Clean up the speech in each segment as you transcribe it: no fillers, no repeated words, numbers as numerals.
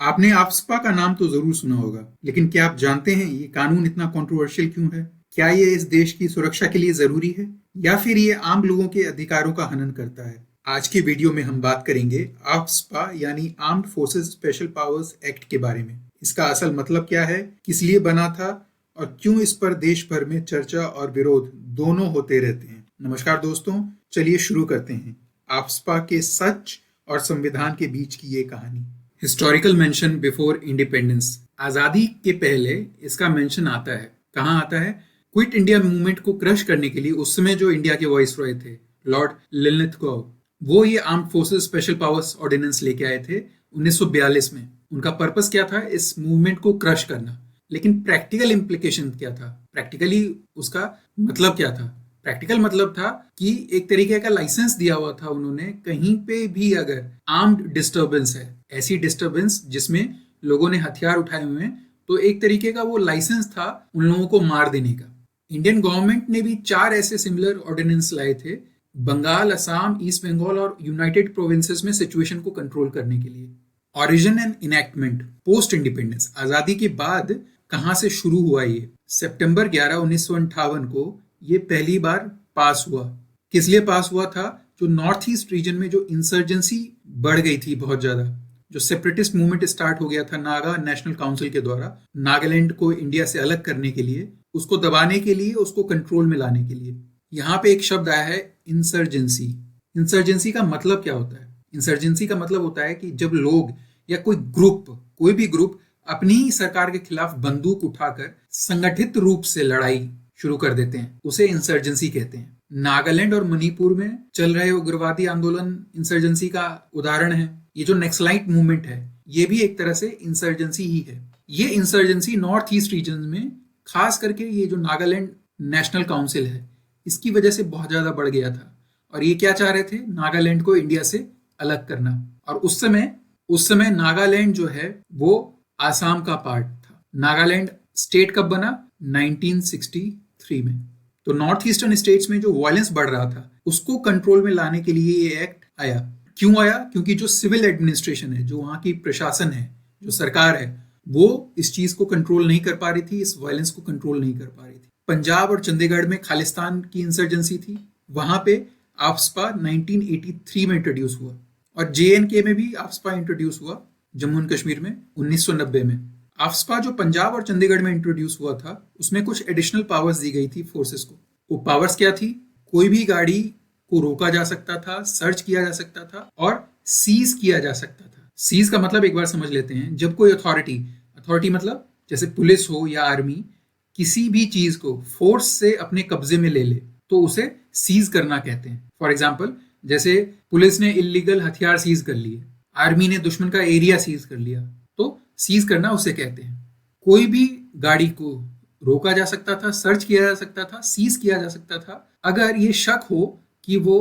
आपने आफ्स्पा का नाम तो जरूर सुना होगा, लेकिन क्या आप जानते हैं ये कानून इतना कंट्रोवर्शियल क्यों है? क्या ये इस देश की सुरक्षा के लिए जरूरी है या फिर ये आम लोगों के अधिकारों का हनन करता है? आज के वीडियो में हम बात करेंगे आफ्स्पा यानी armed forces special powers act के बारे में। इसका असल मतलब क्या है, किस लिए बना था और क्यों इस पर देश भर में चर्चा और विरोध दोनों होते रहते हैं। नमस्कार दोस्तों, चलिए शुरू करते हैं आफ्स्पा के सच और संविधान के बीच की ये कहानी। हिस्टोरिकल मेंशन बिफोर इंडिपेंडेंस, आजादी के पहले इसका मेंशन आता है। कहाँ आता है? क्विट इंडिया मूवमेंट को क्रश करने के लिए उस समय जो इंडिया के वाइसरॉय थे, लॉर्ड लिनलिथगो, वो ये armed forces special powers ordinance लेके आए थे 1942 में। उनका पर्पस क्या था? इस मूवमेंट को क्रश करना। लेकिन प्रैक्टिकल इम्प्लीकेशन क्या था? प्रैक्टिकली उसका मतलब क्या था? प्रैक्टिकल मतलब था कि एक तरीके का लाइसेंस दिया हुआ था उन्होंने, कहीं पे भी अगर आर्म्ड डिस्टर्बेंस है, ऐसी डिस्टर्बेंस जिसमें लोगों ने हथियार उठाए हुए हैं, तो एक तरीके का वो लाइसेंस था उन लोगों को मार देने का। इंडियन गवर्नमेंट ने भी 4 ऐसे सिमिलर ऑर्डिनेंस लाए थे, बंगाल, असम, ईस्ट बंगाल और यूनाइटेड प्रोविंसेस में सिचुएशन को कंट्रोल करने के लिए। Origin and enactment post independence, आजादी के बाद कहां से शुरू हुआ ये? सितंबर 11, 1958 को ये पहली बार पास हुआ। किस लिए पास हुआ था? जो नॉर्थ ईस्ट रीजन में जो इंसर्जेंसी बढ़ गई थी बहुत ज्यादा, जो सेपरेटिस्ट मूवमेंट स्टार्ट हो गया था नागा नेशनल काउंसिल के द्वारा, नागालैंड को इंडिया से अलग करने के लिए, उसको दबाने के लिए, उसको कंट्रोल में लाने के लिए। यहाँ पे एक शब्द आया है इंसर्जेंसी। इंसर्जेंसी का मतलब क्या होता है? इंसर्जेंसी का मतलब होता है कि जब लोग या कोई भी ग्रुप अपनी ही सरकार के खिलाफ बंदूक उठाकर संगठित रूप से लड़ाई शुरू कर देते हैं, उसे इंसर्जेंसी कहते हैं। नागालैंड और मणिपुर में चल रहे उग्रवादी आंदोलन इंसर्जेंसी का उदाहरण है। ये जो नक्सलाइट मूवमेंट है, ये भी एक तरह से इंसर्जेंसी ही है। ये इंसर्जेंसी नॉर्थ ईस्ट रीजन में, खास करके ये जो नागालैंड नेशनल काउंसिल है, इसकी वजह से बहुत ज्यादा बढ़ गया था। और ये क्या चाह रहे थे? नागालैंड को इंडिया से अलग करना। और उस समय नागालैंड जो है वो आसाम का पार्ट था। नागालैंड स्टेट कब बना? 1963 में। तो नॉर्थ ईस्टर्न स्टेट्स में जो वायलेंस बढ़ रहा था, उसको कंट्रोल में लाने के लिए ये एक्ट आया। क्यों आया? क्योंकि जो सिविल एडमिनिस्ट्रेशन है, जो वहां की प्रशासन है, जो सरकार है, वो इस चीज को कंट्रोल नहीं कर पा रही थी, इस वायलेंस को कंट्रोल नहीं कर पा रही थी। पंजाब और चंडीगढ़ में खालिस्तान की इंसर्जेंसी थी, वहां पे आफ्स्पा 1983 में इंट्रोड्यूस हुआ। और JNK में भी आफ्स्पा इंट्रोड्यूस हुआ, जम्मू एंड कश्मीर में 1990 में। आफ्स्पा जो पंजाब और चंडीगढ़ में इंट्रोड्यूस हुआ था, उसमें कुछ एडिशनल पावर्स दी गई थी फोर्सेस को। वो पावर्स क्या थी? कोई भी गाड़ी को रोका जा सकता था, सर्च किया जा सकता था और सीज किया जा सकता था। सीज का मतलब एक बार समझ लेते हैं। जब कोई अथॉरिटी मतलब जैसे पुलिस हो या आर्मी, किसी भी चीज को फोर्स से अपने कब्जे में ले ले तो उसे सीज करना कहते हैं। फॉर एग्जाम्पल, जैसे पुलिस ने इलीगल हथियार सीज कर लिए, आर्मी ने दुश्मन का एरिया सीज कर लिया, तो सीज करना उसे कहते हैं। कोई भी गाड़ी को रोका जा सकता था, सर्च किया जा सकता था, सीज किया जा सकता था, अगर ये शक हो कि वो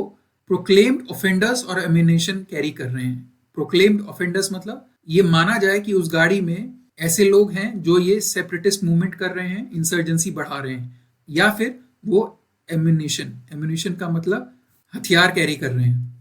प्रोक्लेम्ड ऑफेंडर्स और एमिनेशन कैरी कर रहे हैं। प्रोक्लेम्ड ऑफेंडर्स मतलब ये माना जाए कि उस गाड़ी में ऐसे लोग हैं जो ये सेपरेटिस्ट मूवमेंट कर रहे हैं, इंसर्जेंसी बढ़ा रहे हैं, या फिर वो एमिनेशन का मतलब हथियार कैरी कर रहे हैं।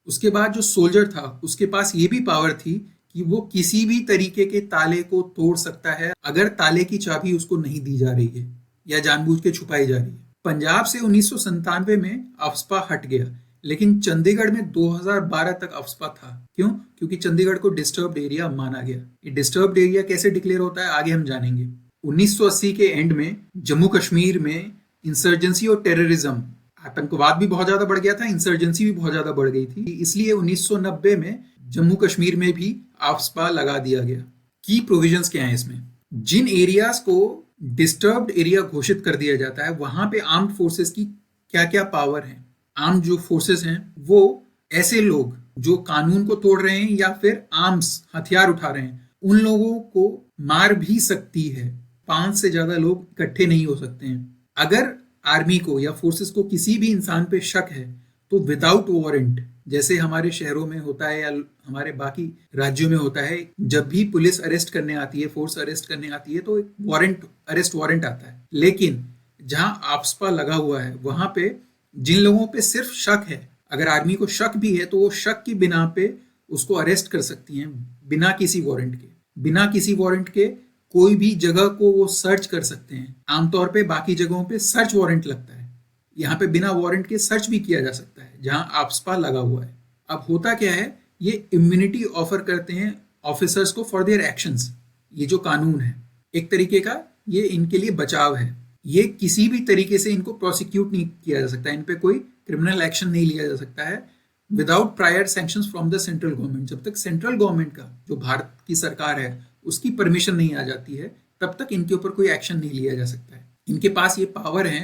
उसके बाद जो सोल्जर था, उसके पास ये भी पावर थी कि वो किसी भी तरीके के ताले को तोड़ सकता है अगर ताले की चाबी उसको नहीं दी जा रही है या जानबूझ के छुपाई जा रही है। पंजाब से 1997 में आफ्स्पा हट गया, लेकिन चंडीगढ़ में 2012 तक आफ्स्पा था। क्यों? क्योंकि चंडीगढ़ को डिस्टर्ब्ड एरिया माना गया। ये डिस्टर्ब्ड एरिया कैसे डिक्लेयर होता है, आगे हम जानेंगे। 1980 के एंड में जम्मू कश्मीर में इंसर्जेंसी और टेररिज्म, आतंकवाद भी बहुत ज्यादा बढ़ गया था, इंसर्जेंसी भी बहुत ज्यादा बढ़ गई थी, इसलिए 1990 में जम्मू कश्मीर में भी आफ्स्पा लगा दिया गया। की प्रोविजंस क्या है इसमें? जिन एरियाज को डिस्टर्ब्ड एरिया घोषित कर दिया जाता है, वहां पे आर्म्ड फोर्सेस की क्या क्या पावर है। आर्म्ड जो फोर्सेस हैं, वो ऐसे लोग जो कानून को तोड़ रहे हैं या फिर आर्म्स हथियार उठा रहे हैं, उन लोगों को मार भी सकती है। 5 से ज्यादा लोग इकट्ठे नहीं हो सकते हैं। अगर आर्मी को या फोर्सेस को किसी भी इंसान पे शक है, तो विदाउट वारंट, जैसे हमारे शहरों में होता है या हमारे बाकी राज्यों में होता है, जब भी पुलिस अरेस्ट करने आती है, फोर्स अरेस्ट करने आती है, तो एक अरेस्ट वारंट आता है। लेकिन जहां आफ्स्पा लगा हुआ है, वहां पे जिन लोगों पे सिर्फ शक है, अगर आर्मी को शक भी है, तो वो शक की बिना पे उसको अरेस्ट कर सकती हैं बिना किसी वारंट के। बिना किसी वारंट के कोई भी जगह को वो सर्च कर सकते हैं। आमतौर पे बाकी जगहों पे सर्च वारंट लगता है, यहाँ पे बिना वारंट के सर्च भी किया जा सकता है जहां आफ्स्पा लगा हुआ है। अब होता क्या है, ये इम्यूनिटी ऑफर करते हैं ऑफिसर्स को फॉर देयर एक्शंस। ये जो कानून है एक तरीके का ये इनके लिए बचाव है। ये किसी भी तरीके से इनको प्रोसिक्यूट नहीं किया जा सकता, इन पे कोई क्रिमिनल एक्शन नहीं लिया जा सकता है without prior sanctions from the central government. जब तक सेंट्रल गवर्नमेंट का, जो भारत की सरकार है, उसकी परमिशन नहीं आ जाती है, तब तक इनके ऊपर कोई एक्शन नहीं लिया जा सकता है। इनके पास ये पावर है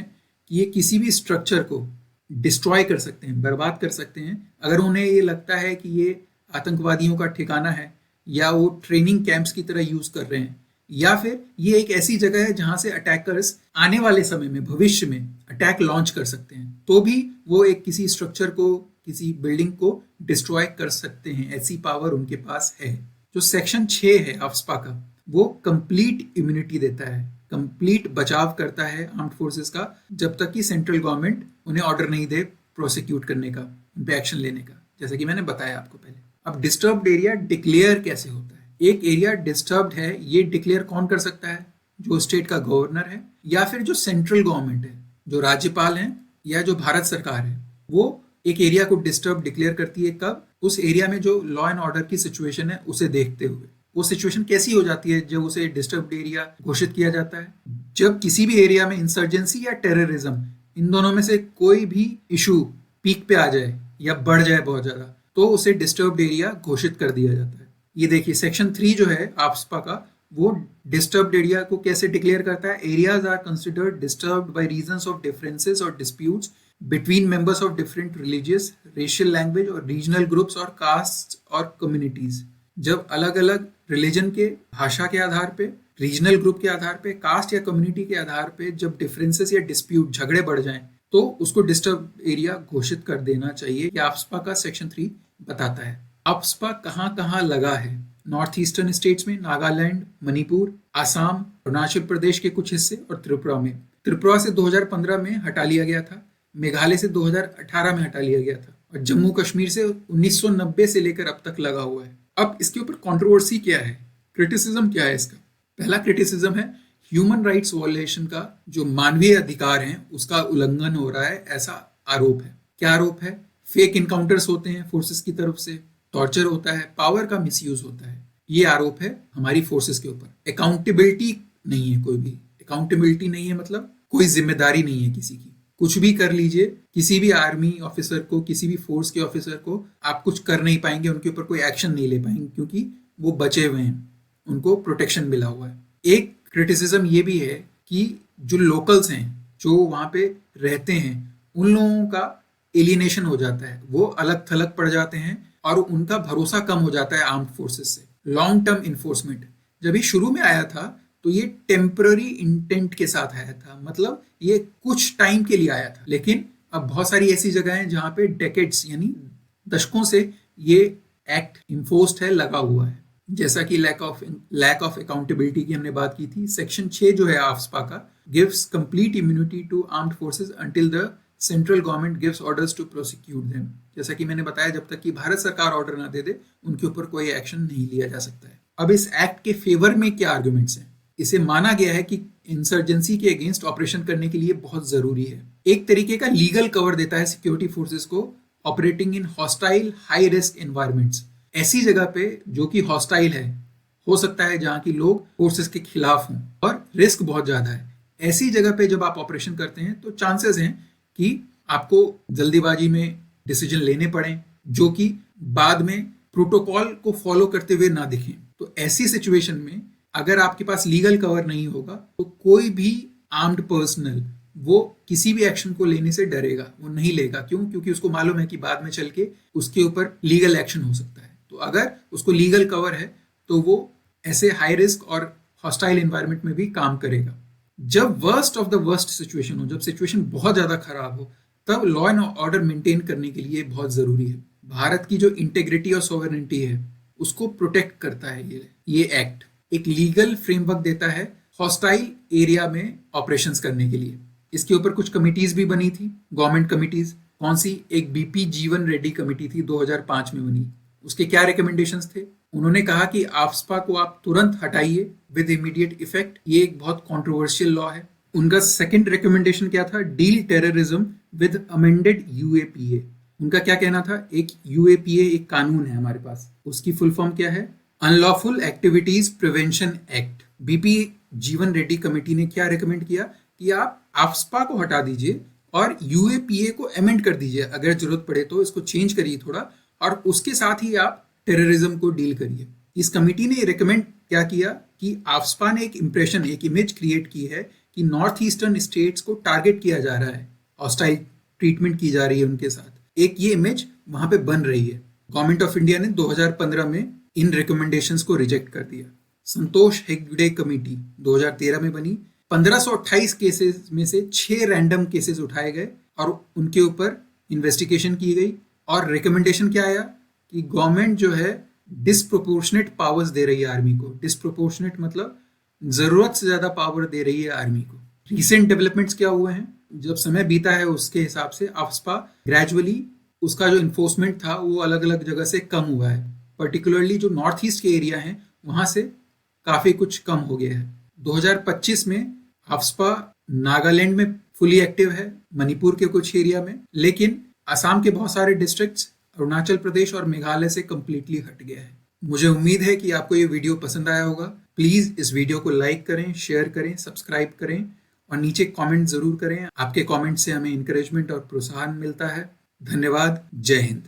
कि ये किसी भी स्ट्रक्चर को डिस्ट्रॉय कर सकते हैं, बर्बाद कर सकते हैं, अगर उन्हें ये लगता है कि ये आतंकवादियों का ठिकाना है या वो ट्रेनिंग कैंप्स की तरह यूज कर रहे हैं, या फिर ये एक ऐसी जगह है जहां से अटैकर्स आने वाले समय में, भविष्य में अटैक लॉन्च कर सकते हैं, तो भी वो एक किसी स्ट्रक्चर को, किसी बिल्डिंग को डिस्ट्रॉय कर सकते हैं। ऐसी पावर उनके पास है। जो सेक्शन 6 है आफ्स्पा का, वो कंप्लीट इम्यूनिटी देता है, कंप्लीट बचाव करता है आर्म्ड फोर्सेस का, जब तक कि सेंट्रल गवर्नमेंट उन्हें ऑर्डर नहीं दे प्रोसिक्यूट करने का, उन पे एक्शन लेने का, जैसा कि मैंने बताया आपको पहले। अब डिस्टर्ब्ड एरिया डिक्लेयर कैसे होता है? एक एरिया डिस्टर्ब्ड है, ये डिक्लेयर कौन कर सकता है? जो स्टेट का गवर्नर है या फिर जो सेंट्रल गवर्नमेंट है, जो राज्यपाल है या जो भारत सरकार है, वो एक एरिया को डिस्टर्ब डिक्लेयर करती है। कब? उस एरिया में जो लॉ एंड ऑर्डर की सिचुएशन है उसे देखते हुए। वो सिचुएशन कैसी हो जाती है जब उसे डिस्टर्ब्ड एरिया घोषित किया जाता है? जब किसी भी एरिया में इंसर्जेंसी या टेररिज्म, इन दोनों में से कोई भी इशू पीक पे आ जाए या बढ़ जाए बहुत ज्यादा, तो उसे डिस्टर्ब्ड एरिया घोषित कर दिया जाता है। ये देखिए सेक्शन 3 जो है आफ्स्पा का, वो डिस्टर्ब्ड एरिया को कैसे डिक्लेयर करता है? Areas are considered disturbed by reasons of differences और disputes between members of different religious, racial, language और regional groups और castes और communities। जब अलग अलग रिलीजन के, भाषा के आधार पे, रीजनल ग्रुप के आधार पे, कास्ट या कम्युनिटी के आधार पे जब डिफरेंसेस या डिस्प्यूट, झगड़े बढ़ जाएं, तो उसको डिस्टर्ब एरिया घोषित कर देना चाहिए। ये आफ्स्पा का सेक्शन 3 बताता है। आफ्स्पा कहाँ कहाँ लगा है? नॉर्थ ईस्टर्न स्टेट्स में, नागालैंड, मणिपुर, आसाम, अरुणाचल प्रदेश के कुछ हिस्से और त्रिपुरा में। त्रिपुरा से 2015 में हटा लिया गया था, मेघालय से 2018 में हटा लिया गया था, और जम्मू कश्मीर से 1990 से लेकर अब तक लगा हुआ है। अब इसके ऊपर कंट्रोवर्सी क्या है, क्रिटिसिज्म क्या है इसका? पहला क्रिटिसिज्म है ह्यूमन राइट्स वॉयलेशन का, जो मानवीय अधिकार हैं उसका उल्लंघन हो रहा है, ऐसा आरोप है। क्या आरोप है? फेक इनकाउंटर्स होते हैं फोर्सेस की तरफ से, टॉर्चर होता है, पावर का मिसयूज होता है। ये आरोप है हमारी फोर्सेस के ऊपर। अकाउंटेबिलिटी नहीं है, कोई भी अकाउंटेबिलिटी नहीं है, मतलब कोई जिम्मेदारी नहीं है किसी की। कुछ भी कर लीजिए, किसी भी आर्मी ऑफिसर को, किसी भी फोर्स के ऑफिसर को आप कुछ कर नहीं पाएंगे, उनके ऊपर कोई एक्शन नहीं ले पाएंगे, क्योंकि वो बचे हुए हैं, उनको प्रोटेक्शन मिला हुआ है। एक क्रिटिसिज्म ये भी है कि जो लोकल्स हैं, जो वहां पे रहते हैं, उन लोगों का एलियनेशन हो जाता है, वो अलग थलग पड़ जाते हैं और उनका भरोसा कम हो जाता है आर्म्ड फोर्सेस से। लॉन्ग टर्म इन्फोर्समेंट जब ये शुरू में आया था तो ये टेम्पररी इंटेंट के साथ आया था, मतलब ये कुछ टाइम के लिए आया था, लेकिन अब बहुत सारी ऐसी जगह हैं जहां पे डेकेड्स यानी दशकों से ये एक्ट इन्फोर्स्ड है, लगा हुआ है। जैसा कि लैक ऑफ अकाउंटेबिलिटी की हमने बात की थी। सेक्शन 6 जो है आफ्स्पा का, gives complete immunity to armed forces until the central government gives orders to prosecute them. जैसा कि मैंने बताया, जब तक कि भारत सरकार ऑर्डर ना दे दे, उनके ऊपर कोई एक्शन नहीं लिया जा सकता है। अब इस एक्ट के फेवर में क्या आर्गुमेंट्स हैं? इसे माना गया है कि इंसर्जेंसी के अगेंस्ट ऑपरेशन करने के लिए बहुत जरूरी है। एक तरीके का लीगल कवर देता है सिक्योरिटी फोर्सेस को operating in hostile high risk environments. ऐसी जगह पे जो कि हॉस्टाइल है, हो सकता है जहां की लोग फोर्सेस के खिलाफ हों और रिस्क बहुत ज्यादा है। ऐसी जगह पे जब आप ऑपरेशन करते हैं तो चांसेस हैं कि आपको जल्दीबाजी में डिसीजन लेने पड़े, जो कि बाद में प्रोटोकॉल को फॉलो करते हुए ना दिखें। तो ऐसी सिचुएशन में अगर आपके पास लीगल कवर नहीं होगा तो कोई भी आर्म्ड पर्सनल वो किसी भी एक्शन को लेने से डरेगा, वो नहीं लेगा। क्यों? क्योंकि उसको मालूम है कि बाद में चल के उसके ऊपर लीगल एक्शन हो सकता है। तो अगर उसको लीगल कवर है तो वो ऐसे हाई रिस्क और हॉस्टाइल एनवायरनमेंट में भी काम करेगा। जब worst of the worst situation हो, जब सिचुएशन बहुत ज्यादा खराब हो, तब लॉ एंड ऑर्डर मेंटेन करने के लिए बहुत जरूरी है। भारत की जो इंटेग्रिटी और सोवरेनिटी है उसको प्रोटेक्ट करता है ये एक्ट। एक लीगल फ्रेमवर्क देता है हॉस्टाइल एरिया में ऑपरेशंस करने के लिए। इसके ऊपर कुछ कमिटीज भी बनी थी, गवर्नमेंट कमिटीज। कौन सी? एक बीपी जीवन रेड्डी कमेटी थी, 2005 में बनी। उसके क्या रिकमेंडेशंस थे? उन्होंने कहा कि आफ्सपा को आप तुरंत हटाइए विद इमीडिएट इफेक्ट। ये एक बहुत कंट्रोवर्शियल लॉ है। उनका सेकंड रिकमेंडेशन क्या था? Deal terrorism with amended UAPA. उनका क्या कहना था? एक यूएपीए एक कानून है हमारे पास, उसकी फुल फॉर्म क्या है? Unlawful activities prevention act. BP जीवन रेड्डी कमेटी ने क्या रिकमेंड किया कि आप आफ्सपा को हटा दीजिए और यूएपीए को अमेंड कर दीजिए, अगर जरूरत पड़े तो इसको चेंज करिए थोड़ा, और उसके साथ ही आप टेररिज्म को डील करिए। इस कमेटी ने रिकमेंड क्या किया कि आफ्सपा ने एक इंप्रेशन, एक इमेज क्रिएट की है कि नॉर्थ ईस्टर्न स्टेट्स को टारगेट किया जा रहा है, हॉस्टाइल ट्रीटमेंट की जा रही है उनके साथ। एक ये इमेज वहां पे बन रही है। गवर्नमेंट ऑफ इंडिया ने 2015 में इन रिकमेंडेशंस को रिजेक्ट कर दिया। संतोष हेगड़े कमेटी 2013 में बनी। 1528 केसेस में से 6 रैंडम केसेस उठाए गए और उनके ऊपर इन्वेस्टिगेशन की गई, और रिकमेंडेशन क्या आया कि गवर्नमेंट जो है डिस्प्रोपोर्शनेट पावर्स दे रही है आर्मी को। डिस्प्रोपोर्शनेट मतलब जरूरत से ज्यादा पावर दे रही है आर्मी को। रिसेंट डेवलपमेंट्स क्या हुए हैं? जब समय बीता है उसके हिसाब से आफ्सपा ग्रेजुअली उसका जो इन्फोर्समेंट था वो अलग अलग जगह से कम हुआ है। पर्टिकुलरली जो नॉर्थ ईस्ट के एरिया हैं वहां से काफी कुछ कम हो गया है। 2025 में आफ्सपा नागालैंड में फुली एक्टिव है, मणिपुर के कुछ एरिया में, लेकिन असम के बहुत सारे डिस्ट्रिक्ट्स, अरुणाचल प्रदेश और मेघालय से कंप्लीटली हट गया है। मुझे उम्मीद है कि आपको ये वीडियो पसंद आया होगा। प्लीज इस वीडियो को लाइक करें, शेयर करें, सब्सक्राइब करें और नीचे कमेंट जरूर करें। आपके कमेंट से हमें इंकरेजमेंट और प्रोत्साहन मिलता है। धन्यवाद। जय हिंद।